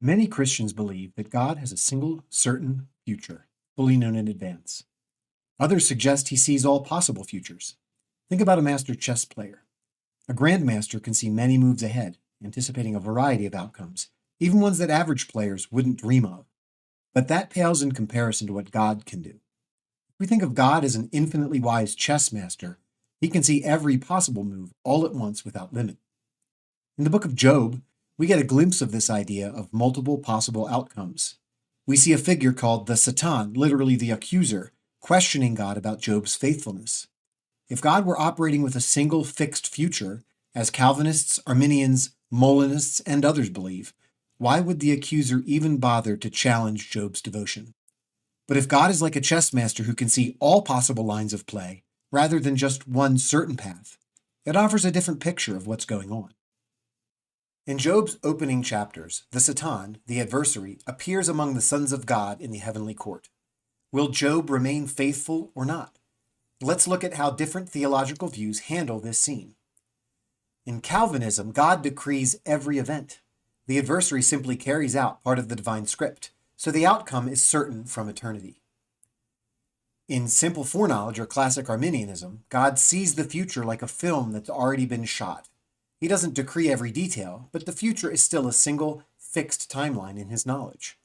Many Christians believe that God has a single, certain future, fully known in advance. Others suggest he sees all possible futures. Think about a master chess player. A grandmaster can see many moves ahead, anticipating a variety of outcomes, even ones that average players wouldn't dream of. But that pales in comparison to what God can do. If we think of God as an infinitely wise chess master, he can see every possible move all at once without limit. In the book of Job, we get a glimpse of this idea of multiple possible outcomes. We see a figure called the Satan, literally the accuser, questioning God about Job's faithfulness. If God were operating with a single fixed future, as Calvinists, Arminians, Molinists, and others believe, why would the accuser even bother to challenge Job's devotion? But if God is like a chess master who can see all possible lines of play, rather than just one certain path, it offers a different picture of what's going on. In Job's opening chapters, the Satan, the adversary, appears among the sons of God in the heavenly court. Will Job remain faithful or not? Let's look at how different theological views handle this scene. In Calvinism, God decrees every event. The adversary simply carries out part of the divine script, so the outcome is certain from eternity. In simple foreknowledge or classic Arminianism, God sees the future like a film that's already been shot. He doesn't decree every detail, but the future is still a single, fixed timeline in his knowledge.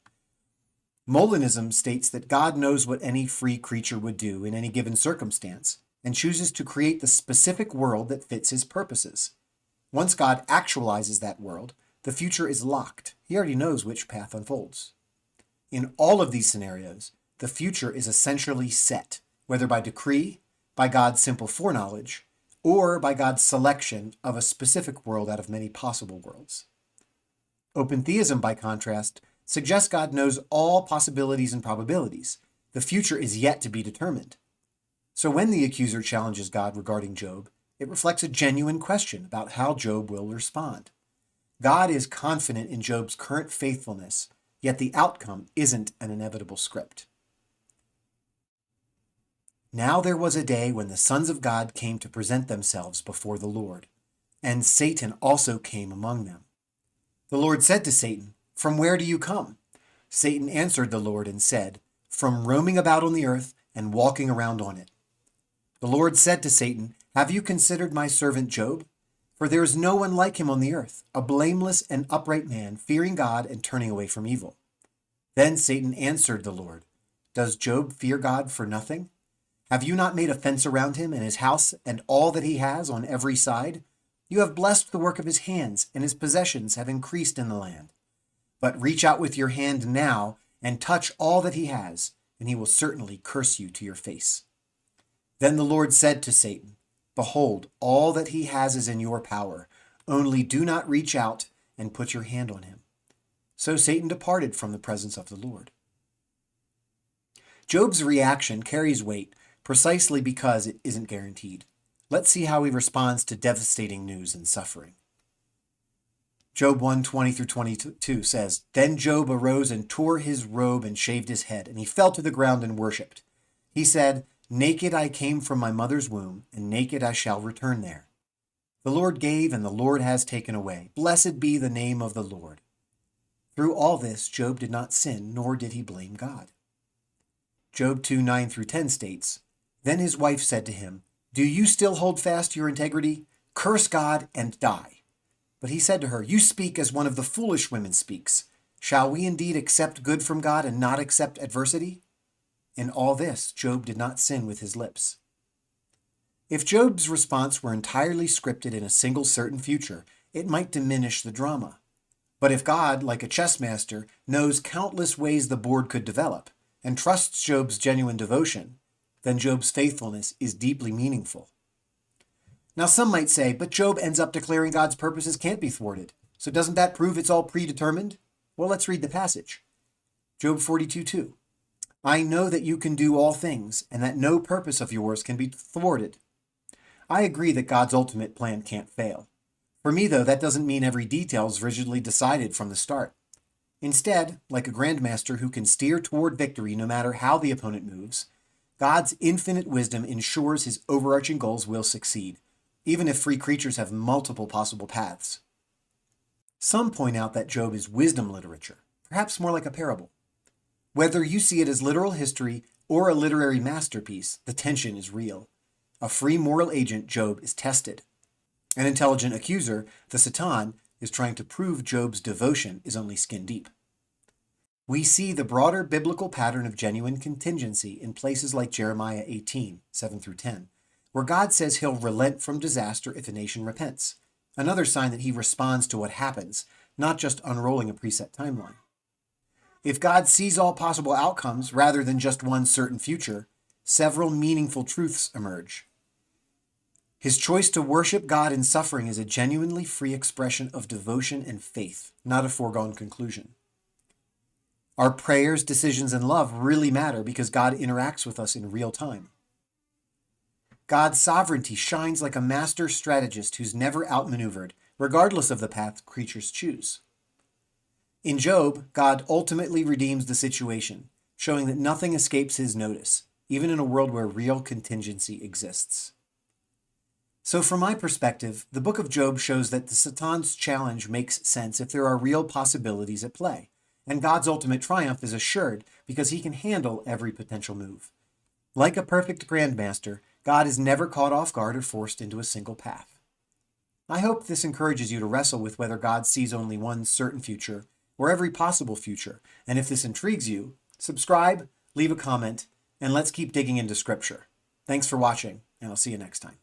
Molinism states that God knows what any free creature would do in any given circumstance, and chooses to create the specific world that fits his purposes. Once God actualizes that world, the future is locked. He already knows which path unfolds. In all of these scenarios, the future is essentially set, whether by decree, by God's simple foreknowledge, or by God's selection of a specific world out of many possible worlds. Open theism, by contrast, suggests God knows all possibilities and probabilities. The future is yet to be determined. So when the accuser challenges God regarding Job, it reflects a genuine question about how Job will respond. God is confident in Job's current faithfulness, yet the outcome isn't an inevitable script. Now there was a day when the sons of God came to present themselves before the Lord, and Satan also came among them. The Lord said to Satan, "From where do you come?" Satan answered the Lord and said, "From roaming about on the earth and walking around on it." The Lord said to Satan, "Have you considered my servant Job? For there is no one like him on the earth, a blameless and upright man, fearing God and turning away from evil." Then Satan answered the Lord, "Does Job fear God for nothing? Have you not made a fence around him and his house and all that he has on every side? You have blessed the work of his hands, and his possessions have increased in the land. But reach out with your hand now and touch all that he has, and he will certainly curse you to your face." Then the Lord said to Satan, "Behold, all that he has is in your power. Only do not reach out and put your hand on him." So Satan departed from the presence of the Lord. Job's reaction carries weight precisely because it isn't guaranteed. Let's see how he responds to devastating news and suffering. Job 1:20-22 says, "Then Job arose and tore his robe and shaved his head, and he fell to the ground and worshipped. He said, 'Naked I came from my mother's womb, and naked I shall return there. The Lord gave, and the Lord has taken away. Blessed be the name of the Lord.'" Through all this, Job did not sin, nor did he blame God. Job 2:9-10 states, "Then his wife said to him, 'Do you still hold fast to your integrity? Curse God and die.' But he said to her, 'You speak as one of the foolish women speaks. Shall we indeed accept good from God and not accept adversity?' In all this, Job did not sin with his lips." If Job's response were entirely scripted in a single certain future, it might diminish the drama. But if God, like a chess master, knows countless ways the board could develop, and trusts Job's genuine devotion, then Job's faithfulness is deeply meaningful. Now some might say, but Job ends up declaring God's purposes can't be thwarted. So doesn't that prove it's all predetermined? Well, let's read the passage. Job 42:2. "I know that you can do all things, and that no purpose of yours can be thwarted." I agree that God's ultimate plan can't fail. For me, though, that doesn't mean every detail is rigidly decided from the start. Instead, like a grandmaster who can steer toward victory no matter how the opponent moves, God's infinite wisdom ensures his overarching goals will succeed, even if free creatures have multiple possible paths. Some point out that Job is wisdom literature. perhaps more like a parable. Whether you see it as literal history or a literary masterpiece, the tension is real. A free moral agent, Job, is tested. An intelligent accuser, the Satan, is trying to prove Job's devotion is only skin deep. We see the broader biblical pattern of genuine contingency in places like Jeremiah 18, 7 through 10, where God says he'll relent from disaster if a nation repents, another sign that he responds to what happens, not just unrolling a preset timeline. If God sees all possible outcomes rather than just one certain future, several meaningful truths emerge. His choice to worship God in suffering is a genuinely free expression of devotion and faith, not a foregone conclusion. Our prayers, decisions, and love really matter because God interacts with us in real time. God's sovereignty shines like a master strategist who's never outmaneuvered, regardless of the path creatures choose. In Job, God ultimately redeems the situation, showing that nothing escapes his notice, even in a world where real contingency exists. So from my perspective, the book of Job shows that the Satan's challenge makes sense if there are real possibilities at play, and God's ultimate triumph is assured because he can handle every potential move. Like a perfect grandmaster, God is never caught off guard or forced into a single path. I hope this encourages you to wrestle with whether God sees only one certain future or every possible future, and if this intrigues you, subscribe, leave a comment, and let's keep digging into Scripture. Thanks for watching, and I'll see you next time.